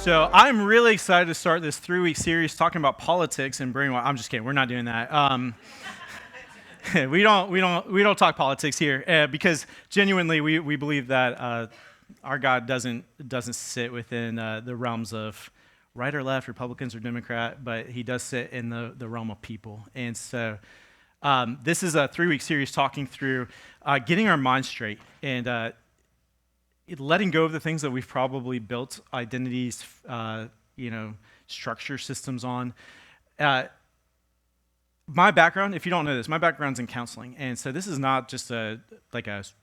So I'm really excited to start this 3-week series talking about politics and brainwash. I'm just kidding. We're not doing that. We don't talk politics here because genuinely we believe that our God doesn't sit within the realms of right or left, Republicans or Democrat, but He does sit in the realm of people. And so this is a 3-week series talking through getting our minds straight and letting go of the things that we've probably built identities, structure systems on. My background, if you don't know this, my background's in counseling. And so this is not just a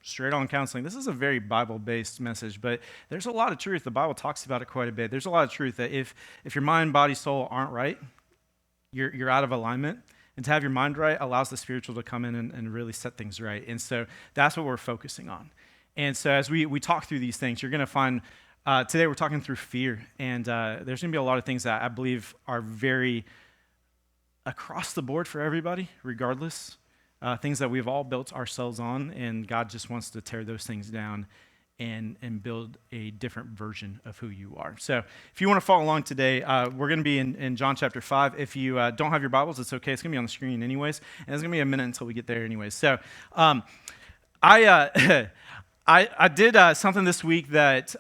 straight-on counseling. This is a very Bible-based message, but there's a lot of truth. The Bible talks about it quite a bit. There's a lot of truth that if your mind, body, soul aren't right, you're out of alignment. And to have your mind right allows the spiritual to come in and really set things right. And so that's what we're focusing on. And so as we talk through these things, you're going to find, today we're talking through fear. And there's going to be a lot of things that I believe are very across the board for everybody, regardless. Things that we've all built ourselves on, and God just wants to tear those things down and build a different version of who you are. So if you want to follow along today, we're going to be in John chapter 5. If you don't have your Bibles, it's okay. It's going to be on the screen anyways, and it's going to be a minute until we get there anyways. So I did something this week that,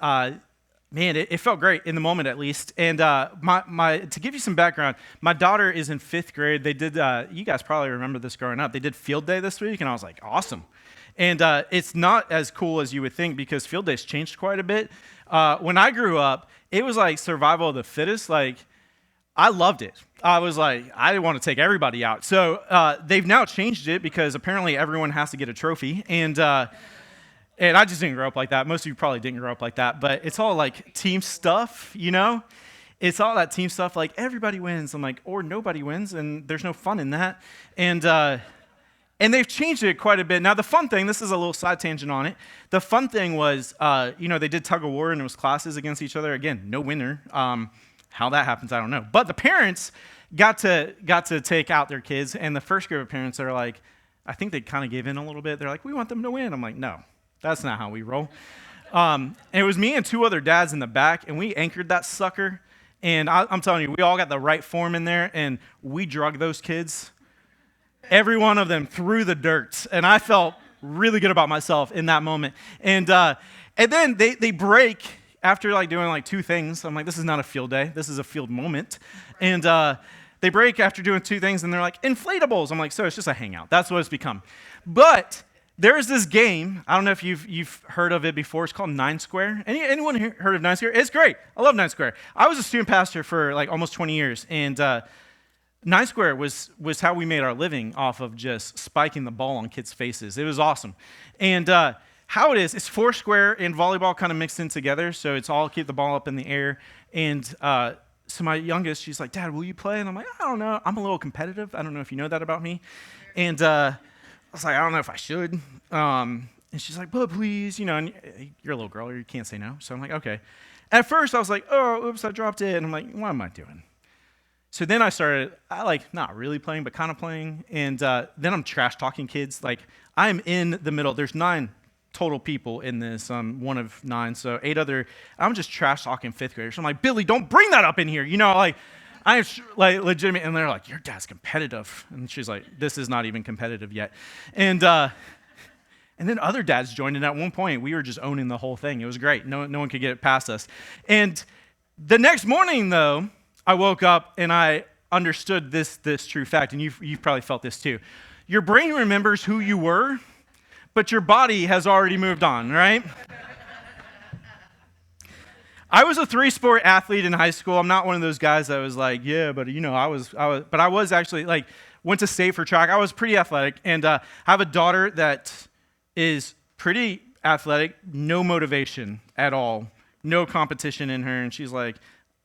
it felt great in the moment at least. And to give you some background, my daughter is in 5th grade. They did, you guys probably remember this growing up. They did field day this week, and I was like, awesome. And it's not as cool as you would think because field day's changed quite a bit. When I grew up, it was like survival of the fittest. Like, I loved it. I was like, I want to take everybody out. So they've now changed it because apparently everyone has to get a trophy. And I just didn't grow up like that. Most of you probably didn't grow up like that. But it's all like team stuff, you know? It's all that team stuff, like everybody wins. I'm like, or nobody wins, and there's no fun in that. And they've changed it quite a bit. Now, the fun thing, this is a little side tangent on it. The fun thing was, they did tug of war, and it was classes against each other. Again, no winner. How that happens, I don't know. But the parents got to take out their kids, and the first group of parents are like, I think they kind of gave in a little bit. They're like, we want them to win. I'm like, no. That's not how we roll. And it was me and 2 other dads in the back, and we anchored that sucker. And I'm telling you, we all got the right form in there, and we drugged those kids, every one of them, through the dirt. And I felt really good about myself in that moment. And then they break after doing 2 things. I'm like, this is not a field day. This is a field moment. And they break after doing 2 things, and they're like, inflatables. I'm like, so it's just a hangout. That's what it's become. But there's this game, I don't know if you've heard of it before, it's called 9 Square. Anyone heard of 9 Square? It's great. I love 9 Square. I was a student pastor for almost 20 years, and 9 Square was how we made our living off of just spiking the ball on kids' faces. It was awesome. And how it is, it's 4 square and volleyball kind of mixed in together, so it's all keep the ball up in the air. And so my youngest, she's like, Dad, will you play? And I'm like, I don't know. I'm a little competitive. I don't know if you know that about me. And I was like, I don't know if I should. And she's like, but please, and you're a little girl, you can't say no. So I'm like, okay. At first, I was like, oh, oops, I dropped it. And I'm like, what am I doing? So then I started, not really playing, but kind of playing. And then I'm trash talking kids. I'm in the middle. There's 9 total people in this. I'm one of 9, so 8 other. I'm just trash talking 5th graders. I'm like, Billy, don't bring that up in here. I'm legitimate, and they're like, your dad's competitive. And she's like, this is not even competitive yet. And then other dads joined in at one point. We were just owning the whole thing. It was great. No one could get it past us. And the next morning, though, I woke up and I understood this true fact, and you've probably felt this too. Your brain remembers who you were, but your body has already moved on, right? I was a 3-sport athlete in high school. I'm not one of those guys that was like, yeah, but I was actually went to state for track. I was pretty athletic, and I have a daughter that is pretty athletic, no motivation at all, no competition in her, and she's like,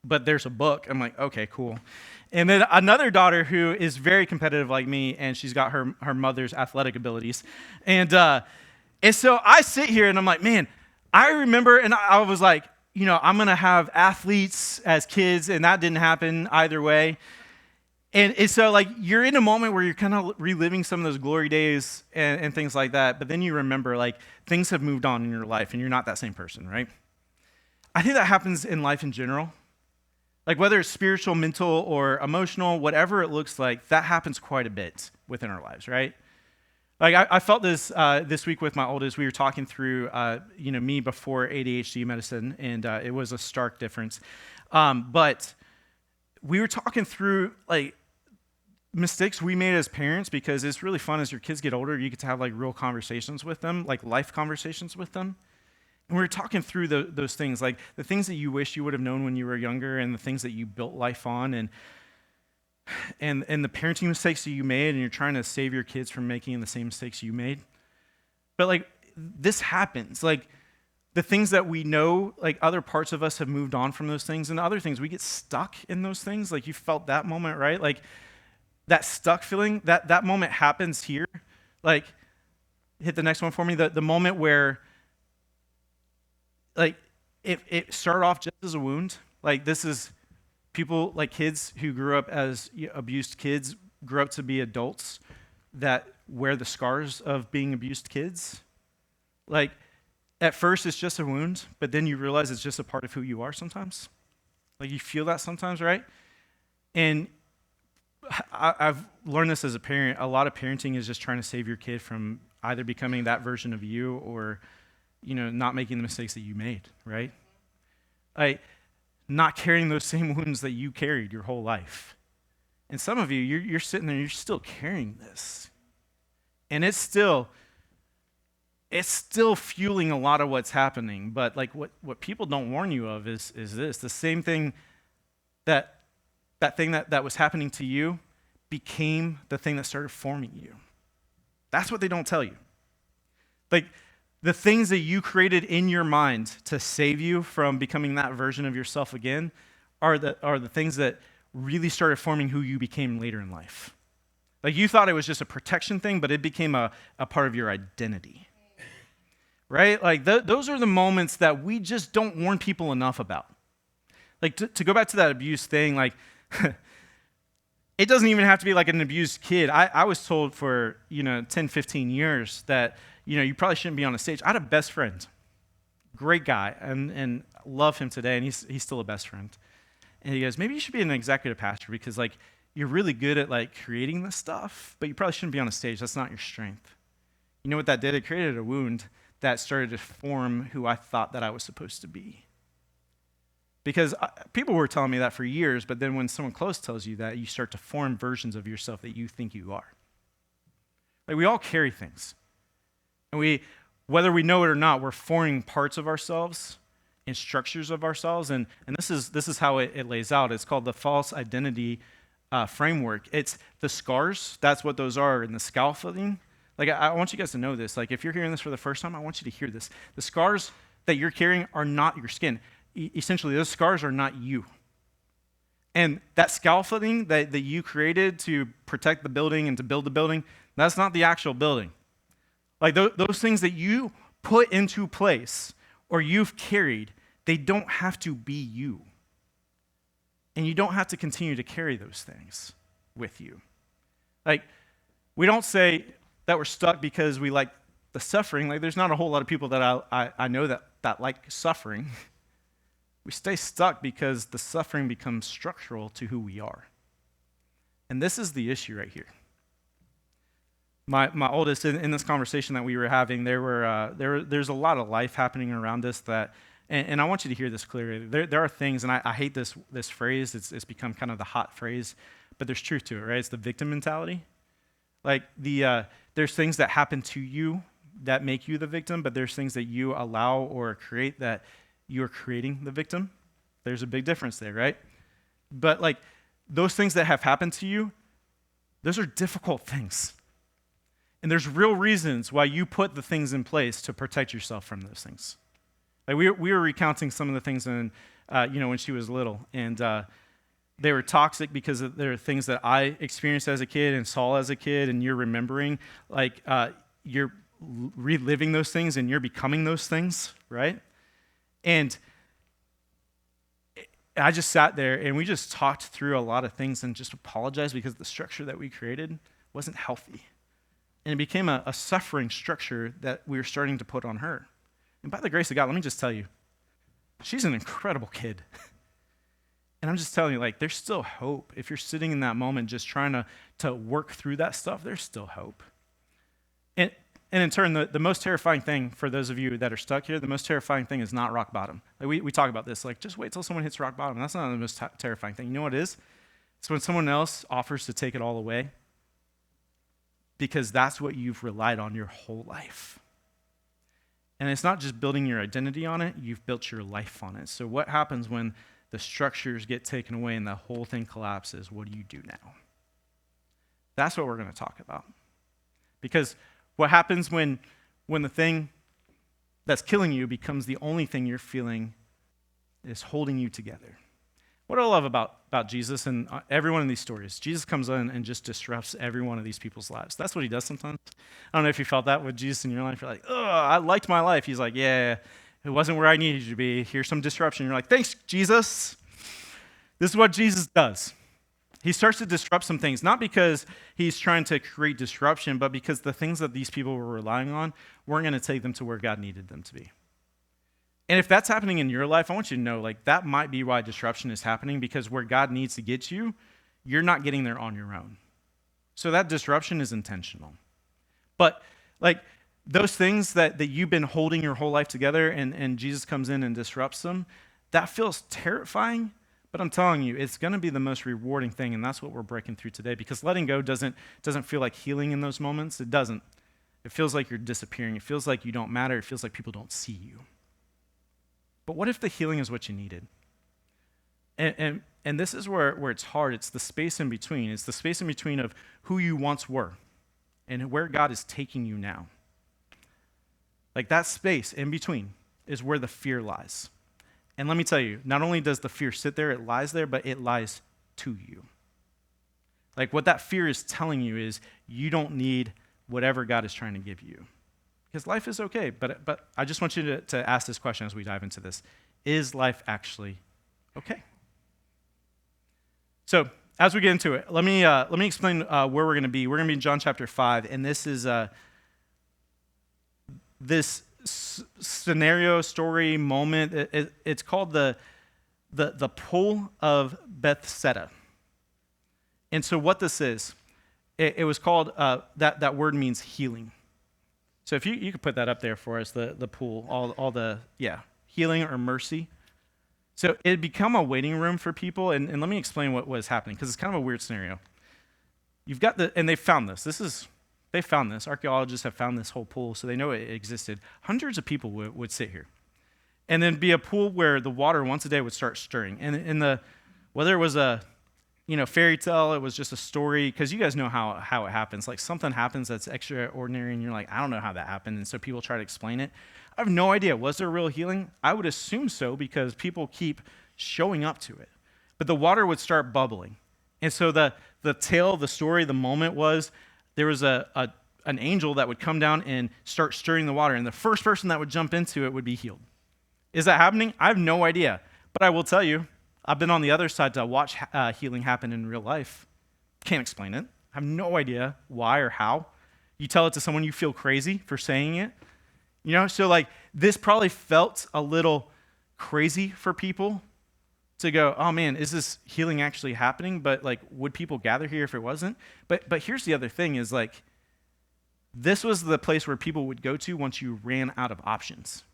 but there's a book. I'm like, okay, cool. And then another daughter who is very competitive like me, and she's got her mother's athletic abilities. And so I sit here, and I'm like, man, I remember, and I was like, I'm going to have athletes as kids, and that didn't happen either way. And so, you're in a moment where you're kind of reliving some of those glory days and things like that, but then you remember, things have moved on in your life, and you're not that same person, right? I think that happens in life in general. Like whether it's spiritual, mental, or emotional, whatever it looks like, that happens quite a bit within our lives, right? Like I felt this this week with my oldest. We were talking through, me before ADHD medicine, and it was a stark difference. But we were talking through like mistakes we made as parents, because it's really fun as your kids get older. You get to have like real conversations with them, like life conversations with them. And we were talking through those things, like the things that you wish you would have known when you were younger, and the things that you built life on, and the parenting mistakes that you made, and you're trying to save your kids from making the same mistakes you made. But like this happens, like the things that we know, like other parts of us have moved on from those things, and other things we get stuck in those things. Like you felt that moment, right? Like that stuck feeling, that moment happens here. Like hit the next one for me. The moment where like it started off just as a wound. Like this is people, like kids who grew up as abused kids, grew up to be adults that wear the scars of being abused kids. Like at first it's just a wound, but then you realize it's just a part of who you are sometimes. Like you feel that sometimes, right? And I've learned this as a parent. A lot of parenting is just trying to save your kid from either becoming that version of you, or not making the mistakes that you made, right? Like not carrying those same wounds that you carried your whole life. And some of you, you're sitting there, you're still carrying this. And it's still fueling a lot of what's happening. But like what people don't warn you of is this. The same thing that thing that was happening to you became the thing that started forming you. That's what they don't tell you. Like the things that you created in your mind to save you from becoming that version of yourself again are the things that really started forming who you became later in life. Like you thought it was just a protection thing, but it became a part of your identity. Right? Like those are the moments that we just don't warn people enough about. Like to go back to that abuse thing, like it doesn't even have to be like an abused kid. I was told for 10, 15 years that you probably shouldn't be on a stage. I had a best friend, great guy, and love him today, and he's still a best friend. And he goes, maybe you should be an executive pastor, because like you're really good at like creating this stuff, but you probably shouldn't be on a stage. That's not your strength. You know what that did? It created a wound that started to form who I thought that I was supposed to be. Because people were telling me that for years, but then when someone close tells you that, you start to form versions of yourself that you think you are. Like we all carry things. And whether we know it or not, we're forming parts of ourselves and structures of ourselves. And this is how it lays out. It's called the false identity framework. It's the scars. That's what those are. And the scaffolding. Like I want you guys to know this. Like if you're hearing this for the first time, I want you to hear this. The scars that you're carrying are not your skin. Essentially, those scars are not you. And that scaffolding that you created to protect the building and to build the building, that's not the actual building. Like those things that you put into place or you've carried, they don't have to be you. And you don't have to continue to carry those things with you. Like, we don't say that we're stuck because we like the suffering. Like, there's not a whole lot of people that I know that like suffering. We stay stuck because the suffering becomes structural to who we are. And this is the issue right here. My oldest, in this conversation that we were having, there's a lot of life happening around us that, and I want you to hear this clearly. There are things, and I hate this phrase. It's become kind of the hot phrase, but there's truth to it, right? It's the victim mentality. Like there's things that happen to you that make you the victim, but there's things that you allow or create that you're creating the victim. There's a big difference there, right? But like those things that have happened to you, those are difficult things. And there's real reasons why you put the things in place to protect yourself from those things. Like we were recounting some of the things when she was little, and they were toxic because there are things that I experienced as a kid and saw as a kid, and you're remembering, like you're reliving those things and you're becoming those things, right? And I just sat there and we just talked through a lot of things and just apologized because the structure that we created wasn't healthy. And it became a suffering structure that we were starting to put on her. And by the grace of God, let me just tell you, she's an incredible kid. And I'm just telling you, like, there's still hope. If you're sitting in that moment just trying to work through that stuff, there's still hope. And, and in turn, the most terrifying thing for those of you that are stuck here, the most terrifying thing is not rock bottom. Like we talk about this, like, just wait till someone hits rock bottom. That's not the most terrifying thing. You know what it is? It's when someone else offers to take it all away, because that's what you've relied on your whole life. And it's not just building your identity on it, you've built your life on it. So what happens when the structures get taken away and the whole thing collapses? What do you do now? That's what we're going to talk about. Because what happens when the thing that's killing you becomes the only thing you're feeling is holding you together? What I love about Jesus and every one of these stories, Jesus comes in and just disrupts every one of these people's lives. That's what he does sometimes. I don't know if you felt that with Jesus in your life. You're like, oh, I liked my life. He's like, yeah, it wasn't where I needed you to be. Here's some disruption. You're like, thanks, Jesus. This is what Jesus does. He starts to disrupt some things, not because he's trying to create disruption, but because the things that these people were relying on weren't going to take them to where God needed them to be. And if that's happening in your life, I want you to know, like, that might be why disruption is happening, because where God needs to get you, you're not getting there on your own. So that disruption is intentional. But, like, those things that you've been holding your whole life together and Jesus comes in and disrupts them, that feels terrifying, but I'm telling you, it's going to be the most rewarding thing, and that's what we're breaking through today, because letting go doesn't feel like healing in those moments. It doesn't. It feels like you're disappearing. It feels like you don't matter. It feels like people don't see you. But what if the healing is what you needed? And this is where it's hard. It's the space in between. It's the space in between of who you once were and where God is taking you now. Like, that space in between is where the fear lies. And let me tell you, not only does the fear sit there, it lies there, but it lies to you. Like, what that fear is telling you is you don't need whatever God is trying to give you. Because life is okay, but I just want you to ask this question as we dive into this. Is life actually okay? So as we get into it, let me explain where we're going to be. We're going to be in John chapter 5, and this is this scenario, story, moment. It's called the Pool of Bethesda. And so what this is, it was called, that word means healing. So if you could put that up there for us, the pool, all the, healing or mercy. So it had become a waiting room for people, and let me explain what was happening, because it's kind of a weird scenario. You've got and they found this. They found this. Archaeologists have found this whole pool, so they know it existed. Hundreds of people would sit here. And then be a pool where the water once a day would start stirring. And whether it was a fairy tale, it was just a story, because you guys know how it happens. Like, something happens that's extraordinary, and you're like, I don't know how that happened, and so people try to explain it. I have no idea. Was there real healing? I would assume so, because people keep showing up to it. But the water would start bubbling. And so the tale, the story, the moment was there was an angel that would come down and start stirring the water, and the first person that would jump into it would be healed. Is that happening? I have no idea. But I will tell you, I've been on the other side to watch healing happen in real life. Can't explain it. I have no idea why or how. You tell it to someone, you feel crazy for saying it. So like, this probably felt a little crazy for people to go, oh man, is this healing actually happening? But like, would people gather here if it wasn't? But here's the other thing is, like, this was the place where people would go to once you ran out of options.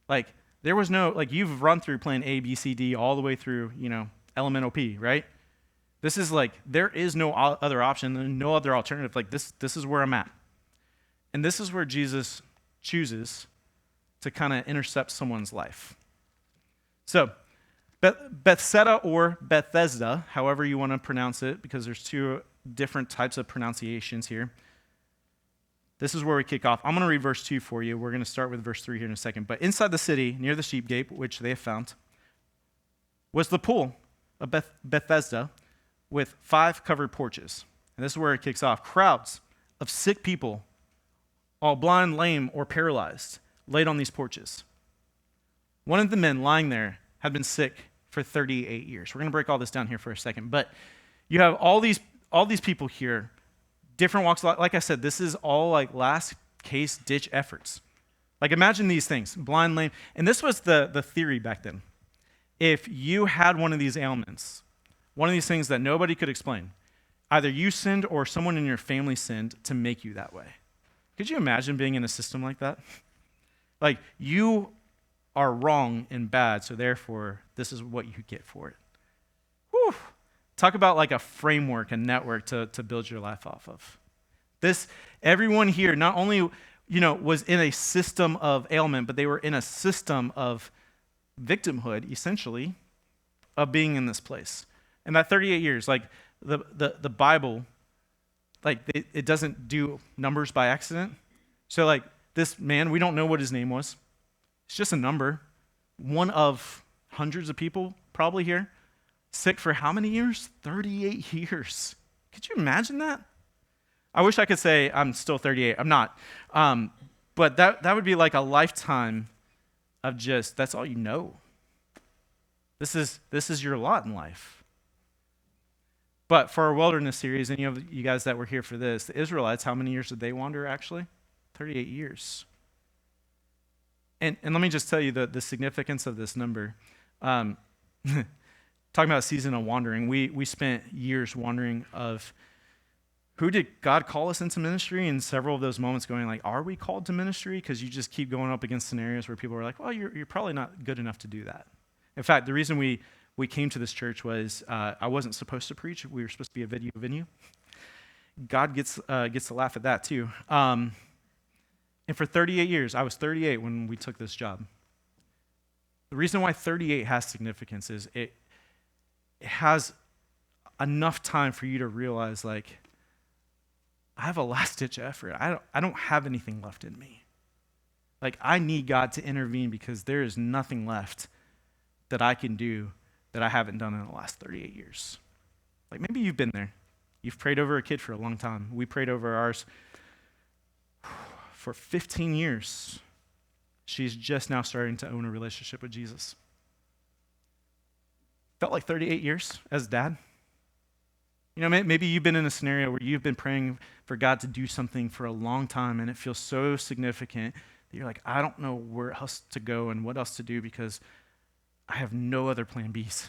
Like, there was no, like, you've run through plan A, B, C, D, all the way through, elemental P, right? This is like, there is no other option, and no other alternative. Like, this is where I'm at. And this is where Jesus chooses to kind of intercept someone's life. So, Bethesda or Bethesda, however you want to pronounce it, because there's two different types of pronunciations here. This is where we kick off. I'm going to read verse 2 for you. We're going to start with verse 3 here in a second. But inside the city, near the sheep gate, which they have found, was the pool of Bethesda with 5 covered porches. And this is where it kicks off. Crowds of sick people, all blind, lame, or paralyzed, laid on these porches. One of the men lying there had been sick for 38 years. We're going to break all this down here for a second. But you have all these people here, different walks. Like I said, this is all like last case ditch efforts. Like, imagine these things, blind, lame. And this was the theory back then. if you had one of these ailments, one of these things that nobody could explain, either you sinned or someone in your family sinned to make you that way. Could you imagine being in a system like that? Like, you are wrong and bad, so therefore, this is what you get for it. Whew. Talk about like a framework, a network to build your life off of. Everyone here not only, was in a system of ailment, but they were in a system of victimhood, essentially, of being in this place. And that 38 years, like the Bible, like it doesn't do numbers by accident. So like this man, we don't know what his name was. It's just a number. One of hundreds of people probably here. Sick for how many years? 38 years. Could you imagine that? I wish I could say I'm still 38. I'm not. But that would be like a lifetime of just, that's all you know. This is your lot in life. But for our wilderness series, any of you guys that were here for this, the Israelites, how many years did they wander actually? 38 years. And let me just tell you the significance of this number. Talking about a season of wandering, we spent years wondering of who did God call us into ministry, and several of those moments going like, are we called to ministry? Because you just keep going up against scenarios where people are like, well, you're probably not good enough to do that. In fact, the reason we came to this church was I wasn't supposed to preach. We were supposed to be a video venue. God gets to laugh at that too. And for 38 years, I was 38 when we took this job. The reason why 38 has significance is it has enough time for you to realize, like, I have a last-ditch effort. I don't have anything left in me. Like, I need God to intervene because there is nothing left that I can do that I haven't done in the last 38 years. Like, maybe you've been there. You've prayed over a kid for a long time. We prayed over ours for 15 years. She's just now starting to own a relationship with Jesus. Felt like 38 years as dad. Maybe you've been in a scenario where you've been praying for God to do something for a long time, and it feels so significant that you're like, I don't know where else to go and what else to do because I have no other plan Bs.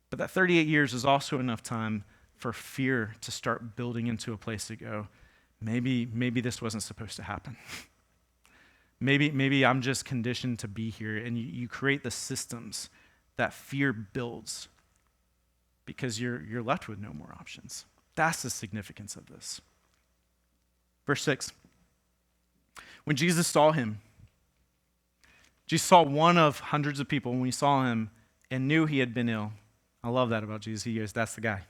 But that 38 years is also enough time for fear to start building into a place to go, maybe this wasn't supposed to happen. Maybe I'm just conditioned to be here, and you create the systems that fear builds because you're left with no more options. That's the significance of this. Verse 6. When Jesus saw him, Jesus saw one of hundreds of people when he saw him and knew he had been ill. I love that about Jesus. He goes, that's the guy.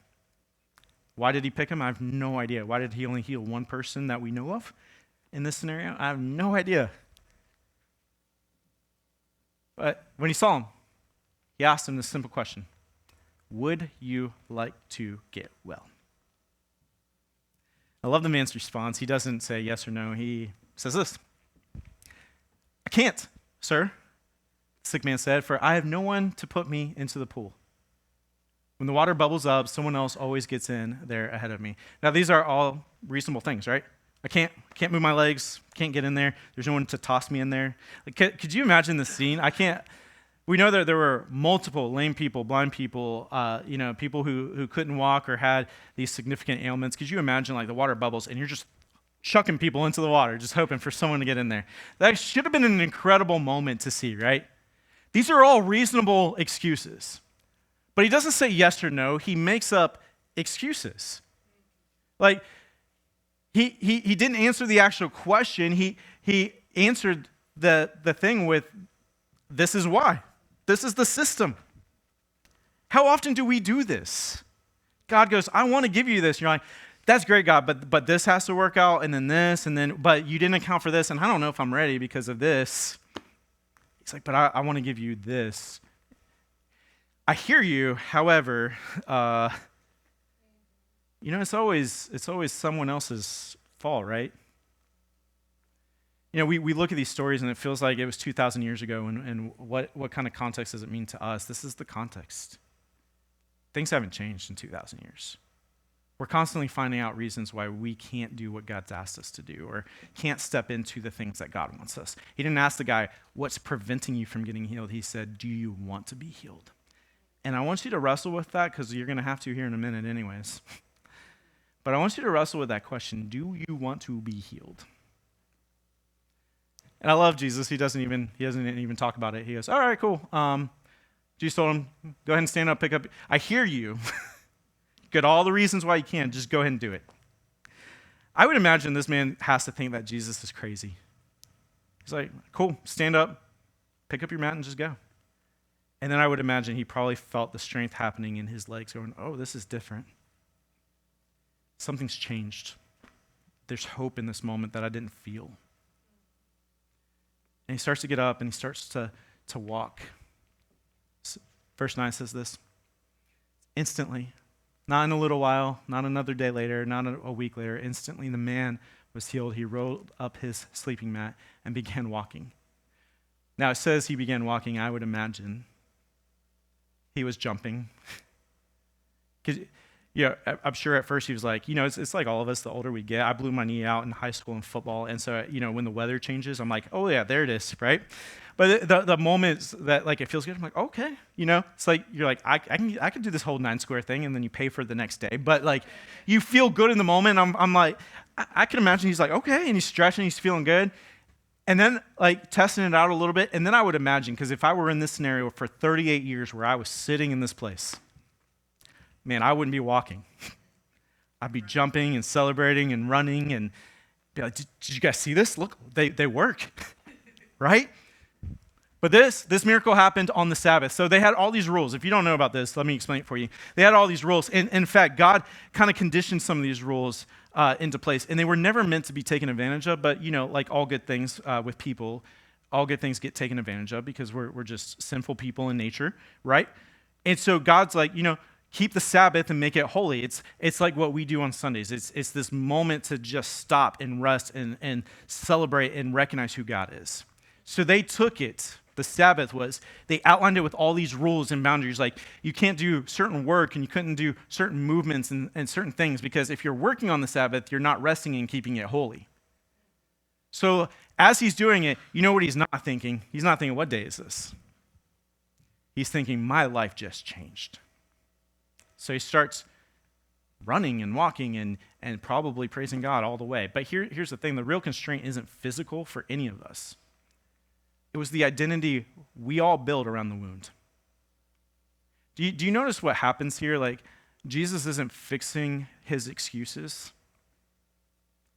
Why did he pick him? I have no idea. Why did he only heal one person that we know of in this scenario? I have no idea. But when he saw him, he asked him this simple question. Would you like to get well? I love the man's response. He doesn't say yes or no. He says this. I can't, sir, the sick man said, for I have no one to put me into the pool. When the water bubbles up, someone else always gets in there ahead of me. Now, these are all reasonable things, right? I can't move my legs, can't get in there. There's no one to toss me in there. Like, could you imagine the scene? We know that there were multiple lame people, blind people, people who couldn't walk or had these significant ailments. Could you imagine like the water bubbles and you're just chucking people into the water, just hoping for someone to get in there? That should have been an incredible moment to see, right? These are all reasonable excuses. But he doesn't say yes or no. He makes up excuses. Like, he didn't answer the actual question. He answered the thing with, this is why. This is the system. How often do we do this? God goes, I want to give you this. And you're like, that's great, God, but this has to work out, and then, but you didn't account for this, and I don't know if I'm ready because of this. He's like, but I want to give you this. I hear you, however, it's always someone else's fault, right? We look at these stories and it feels like it was 2,000 years ago, and what kind of context does it mean to us? This is the context. Things haven't changed in 2,000 years. We're constantly finding out reasons why we can't do what God's asked us to do or can't step into the things that God wants us. He didn't ask the guy, what's preventing you from getting healed? He said, do you want to be healed? And I want you to wrestle with that because you're going to have to here in a minute anyways. But I want you to wrestle with that question, do you want to be healed? And I love Jesus. He doesn't even talk about it. He goes, all right, cool. Jesus told him, go ahead and stand up, pick up. I hear you. Get all the reasons why you can. Just go ahead and do it. I would imagine this man has to think that Jesus is crazy. He's like, cool, stand up, pick up your mat and just go. And then I would imagine he probably felt the strength happening in his legs going, oh, this is different. Something's changed. There's hope in this moment that I didn't feel. And he starts to get up and he starts to walk. Verse 9 says this, instantly, not in a little while, not another day later, not a week later, instantly the man was healed. He rolled up his sleeping mat and began walking. Now it says he began walking. I would imagine he was jumping. Because, I'm sure at first he was like, it's like all of us, the older we get. I blew my knee out in high school in football. And so, when the weather changes, I'm like, oh yeah, there it is, right? But the moments that like it feels good, I'm like, okay, it's like you're like I can do this whole 9 square thing, and then you pay for it the next day. But like you feel good in the moment. I'm like, I can imagine he's like, okay, and he's stretching, he's feeling good, and then like testing it out a little bit. And then I would imagine, because if I were in this scenario for 38 years where I was sitting in this place, man, I wouldn't be walking. I'd be jumping and celebrating and running and be like, did you guys see this? Look, they work, right? But this miracle happened on the Sabbath. So they had all these rules. If you don't know about this, let me explain it for you. They had all these rules. And in fact, God kind of conditioned some of these rules into place. And they were never meant to be taken advantage of. But, like all good things with people, all good things get taken advantage of because we're just sinful people in nature, right? And so God's like, keep the Sabbath and make it holy. It's like what we do on Sundays. It's this moment to just stop and rest and celebrate and recognize who God is. So they took it. The Sabbath they outlined it with all these rules and boundaries. Like you can't do certain work and you couldn't do certain movements and certain things because if you're working on the Sabbath, you're not resting and keeping it holy. So as he's doing it, you know what he's not thinking? He's not thinking, what day is this? He's thinking, my life just changed. So he starts running and walking and probably praising God all the way. But here's the thing. The real constraint isn't physical for any of us. It was the identity we all build around the wound. Do you notice what happens here? Like, Jesus isn't fixing his excuses.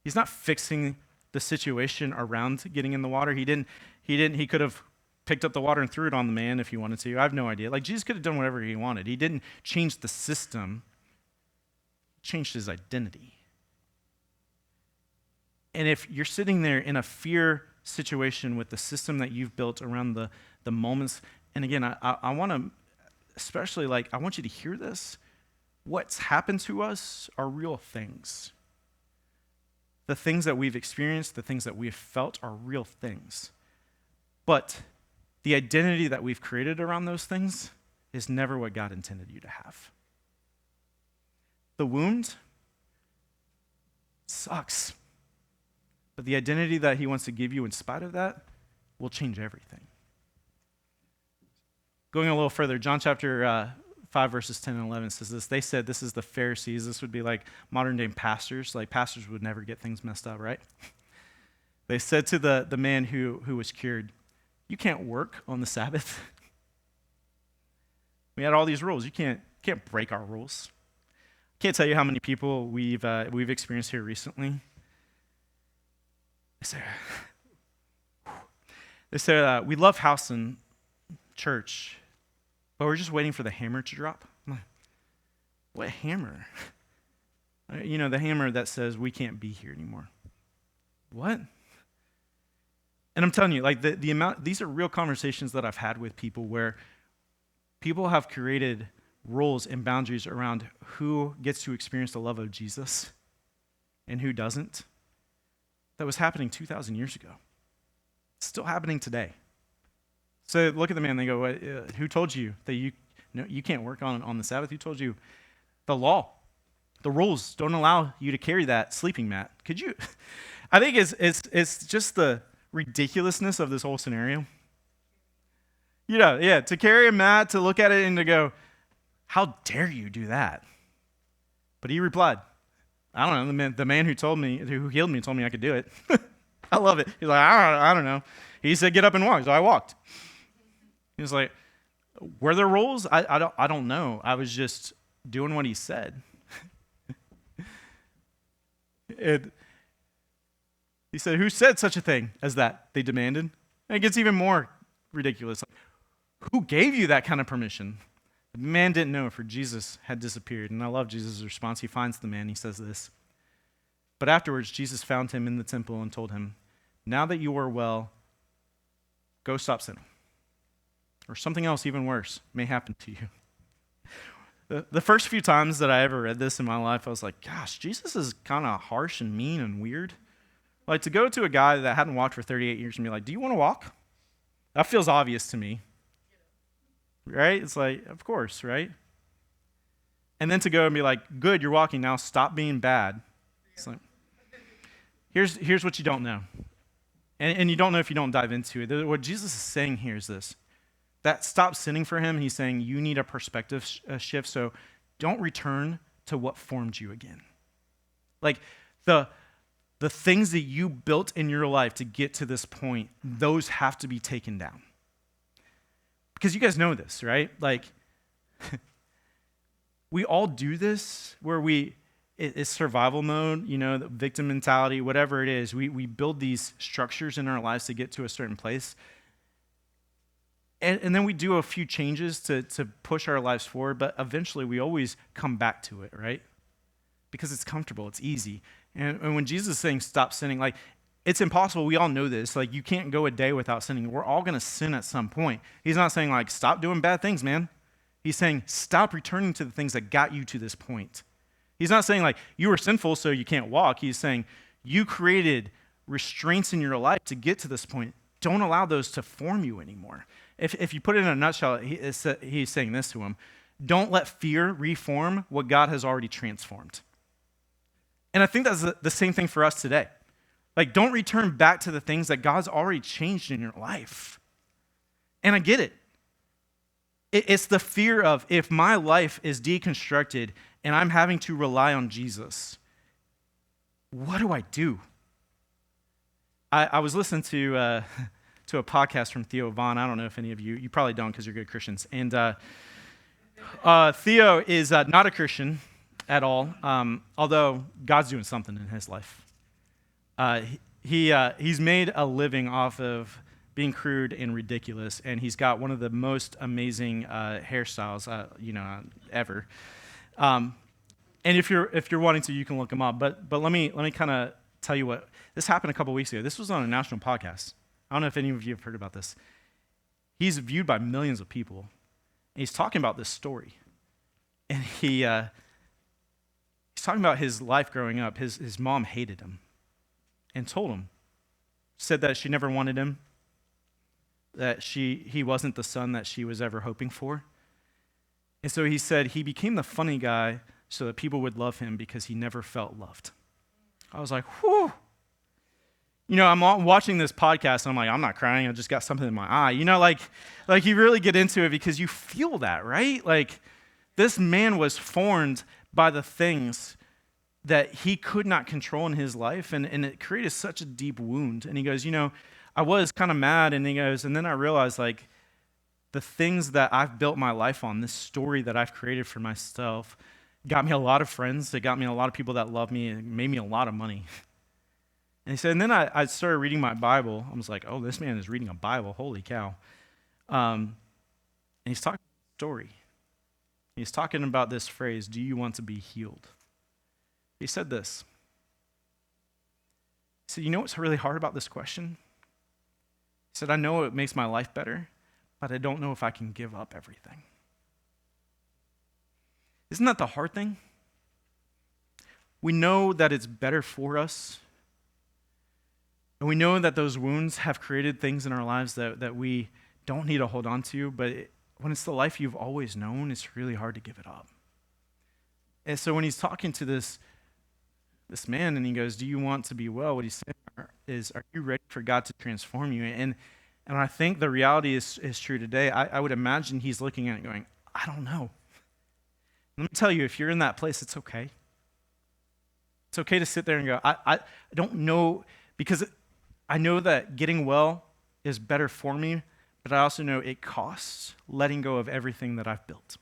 He's not fixing the situation around getting in the water. He could have picked up the water and threw it on the man if he wanted to. I have no idea. Like, Jesus could have done whatever he wanted. He didn't change the system. He changed his identity. And if you're sitting there in a fear situation with the system that you've built around the moments, and again, I want to, especially I want you to hear this. What's happened to us are real things. The things that we've experienced, the things that we've felt are real things. But the identity that we've created around those things is never what God intended you to have. The wound sucks. But the identity that he wants to give you in spite of that will change everything. Going a little further, John chapter 5, verses 10 and 11 says this. They said this is the Pharisees. This would be like modern-day pastors. Like pastors would never get things messed up, right? They said to the man who was cured, you can't work on the Sabbath. We had all these rules. You can't break our rules. I can't tell you how many people we've experienced here recently. They said, we love house and church, but we're just waiting for the hammer to drop. I'm like, what hammer? The hammer that says we can't be here anymore. What? And I'm telling you, like the amount, these are real conversations that I've had with people where people have created rules and boundaries around who gets to experience the love of Jesus and who doesn't. That was happening 2,000 years ago. It's still happening today. So look at the man and they go, who told you that you can't work on the Sabbath? Who told you? The law. The rules don't allow you to carry that sleeping mat. Could you? I think it's just the ridiculousness of this whole scenario. Yeah, to carry a mat, to look at it and to go, how dare you do that? But he replied, I don't know, the man who healed me told me I could do it. I love it. He's like, I don't know. He said, get up and walk. So I walked. He was like, were there rules? I don't know. I was just doing what he said. He said, who said such a thing as that? They demanded. And it gets even more ridiculous. Who gave you that kind of permission? The man didn't know, for Jesus had disappeared. And I love Jesus' response. He finds the man. He says this. But afterwards, Jesus found him in the temple and told him, now that you are well, go stop sinning. Or something else even worse may happen to you. The first few times that I ever read this in my life, I was like, gosh, Jesus is kind of harsh and mean and weird. Like, to go to a guy that hadn't walked for 38 years and be like, do you want to walk? That feels obvious to me. Right? It's like, of course, right? And then to go and be like, good, you're walking now, stop being bad. It's like, here's what you don't know. And you don't know if you don't dive into it. What Jesus is saying here is this. That stop sinning for him, he's saying you need a perspective shift, so don't return to what formed you again. Like, the things that you built in your life to get to this point, those have to be taken down. Because you guys know this, right? Like, we all do this where it's survival mode, the victim mentality, whatever it is. We build these structures in our lives to get to a certain place. And then we do a few changes to push our lives forward, but eventually we always come back to it, right? Because it's comfortable, it's easy. And when Jesus is saying stop sinning, like, it's impossible. We all know this. Like, you can't go a day without sinning. We're all going to sin at some point. He's not saying, like, stop doing bad things, man. He's saying stop returning to the things that got you to this point. He's not saying, like, you were sinful so you can't walk. He's saying you created restraints in your life to get to this point. Don't allow those to form you anymore. If you put it in a nutshell, he's saying this to him. Don't let fear reform what God has already transformed. And I think that's the same thing for us today. Like, don't return back to the things that God's already changed in your life. And I get it. It's the fear of, if my life is deconstructed and I'm having to rely on Jesus, what do I do? I was listening to a podcast from Theo Vaughn. I don't know if any of you probably don't because you're good Christians. And Theo is not a Christian at all, although God's doing something in his life. He's made a living off of being crude and ridiculous, and he's got one of the most amazing hairstyles, ever. And if you're wanting to, you can look him up. But let me kind of tell you what this happened a couple weeks ago. This was on a national podcast. I don't know if any of you have heard about this. He's viewed by millions of people, and he's talking about this story, and he's talking about his life growing up. His mom hated him. And told him, said that she never wanted him, that he wasn't the son that she was ever hoping for. And so he said he became the funny guy so that people would love him because he never felt loved. I was like, whew. I'm watching this podcast, and I'm like, I'm not crying, I just got something in my eye. Like you really get into it because you feel that, right? Like, this man was formed by the things that he could not control in his life, and it created such a deep wound. And he goes, I was kind of mad, and he goes, and then I realized, like, the things that I've built my life on, this story that I've created for myself, got me a lot of friends, it got me a lot of people that love me, and it made me a lot of money. And he said, and then I started reading my Bible. I was like, oh, this man is reading a Bible, holy cow. And he's talking about a story. He's talking about this phrase, do you want to be healed? He said this. He said, you know what's really hard about this question? He said, I know it makes my life better, but I don't know if I can give up everything. Isn't that the hard thing? We know that it's better for us, and we know that those wounds have created things in our lives that we don't need to hold on to, but when it's the life you've always known, it's really hard to give it up. And so when he's talking to this man and he goes, do you want to be well? What he's saying is, are you ready for God to transform you? And I think the reality is true today. I would imagine he's looking at it going, I don't know. Let me tell you, if you're in that place, it's okay. It's okay to sit there and go, I don't know, because I know that getting well is better for me, but I also know it costs letting go of everything that I've built.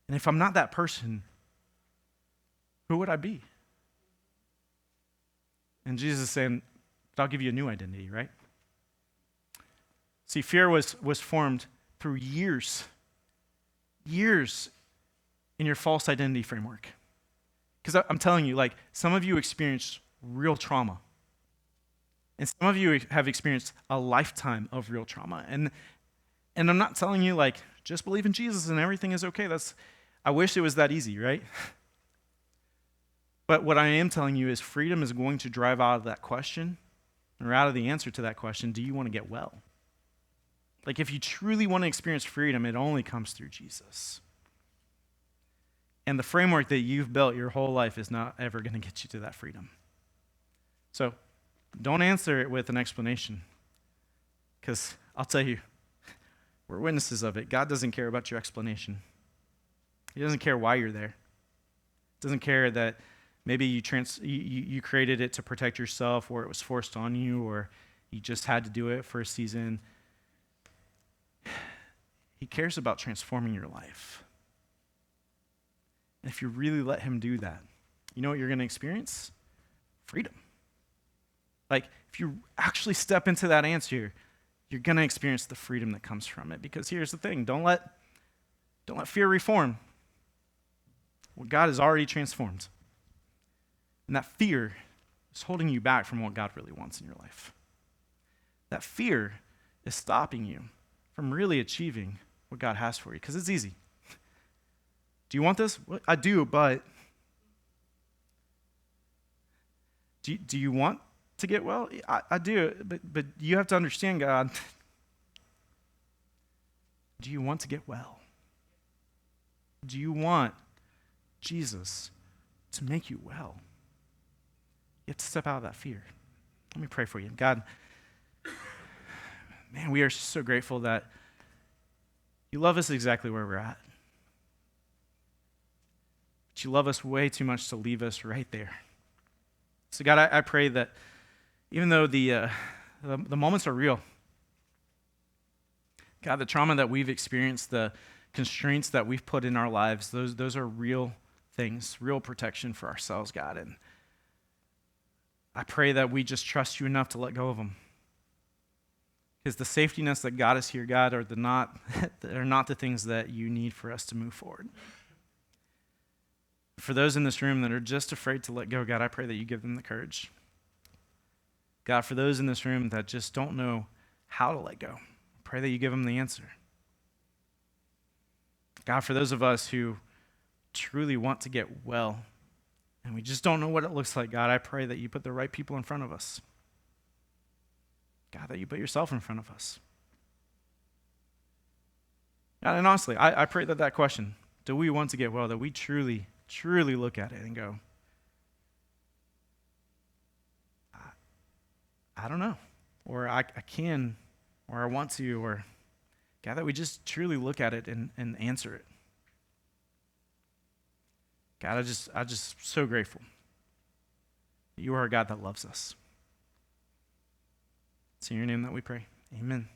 And if I'm not that person, who would I be? And Jesus is saying, but I'll give you a new identity, right? See, fear was formed through years in your false identity framework. Because I'm telling you, like, some of you experienced real trauma. And some of you have experienced a lifetime of real trauma. And I'm not telling you, like, just believe in Jesus and everything is okay. I wish it was that easy, right? But what I am telling you is freedom is going to drive out of that question, or out of the answer to that question, do you want to get well? Like, if you truly want to experience freedom, it only comes through Jesus. And the framework that you've built your whole life is not ever going to get you to that freedom. So don't answer it with an explanation, because I'll tell you, we're witnesses of it. God doesn't care about your explanation. He doesn't care why you're there. He doesn't care that maybe you created it to protect yourself, or it was forced on you, or you just had to do it for a season. He cares about transforming your life. And if you really let him do that, you know what you're going to experience? Freedom. Like, if you actually step into that answer, you're going to experience the freedom that comes from it. Because here's the thing, don't let fear reform what God has already transformed. And that fear is holding you back from what God really wants in your life. That fear is stopping you from really achieving what God has for you, because it's easy. Do you want this? Well, I do, but do you want to get well? I do, but you have to understand, God. Do you want to get well? Do you want Jesus to make you well? You have to step out of that fear. Let me pray for you. God, man, we are so grateful that you love us exactly where we're at. But you love us way too much to leave us right there. So God, I pray that even though the moments are real, God, the trauma that we've experienced, the constraints that we've put in our lives, those are real things, real protection for ourselves, God. And I pray that we just trust you enough to let go of them. Because the safety nets that got us here, God, are not the things that you need for us to move forward. For those in this room that are just afraid to let go, God, I pray that you give them the courage. God, for those in this room that just don't know how to let go, I pray that you give them the answer. God, for those of us who truly want to get well, and we just don't know what it looks like, God, I pray that you put the right people in front of us. God, that you put yourself in front of us. God, and honestly, I pray that question, do we want to get well, that we truly look at it and go, I don't know, or I can, or I want to, or God, that we just truly look at it and answer it. God, I'm just so grateful that you are a God that loves us. It's in your name that we pray. Amen.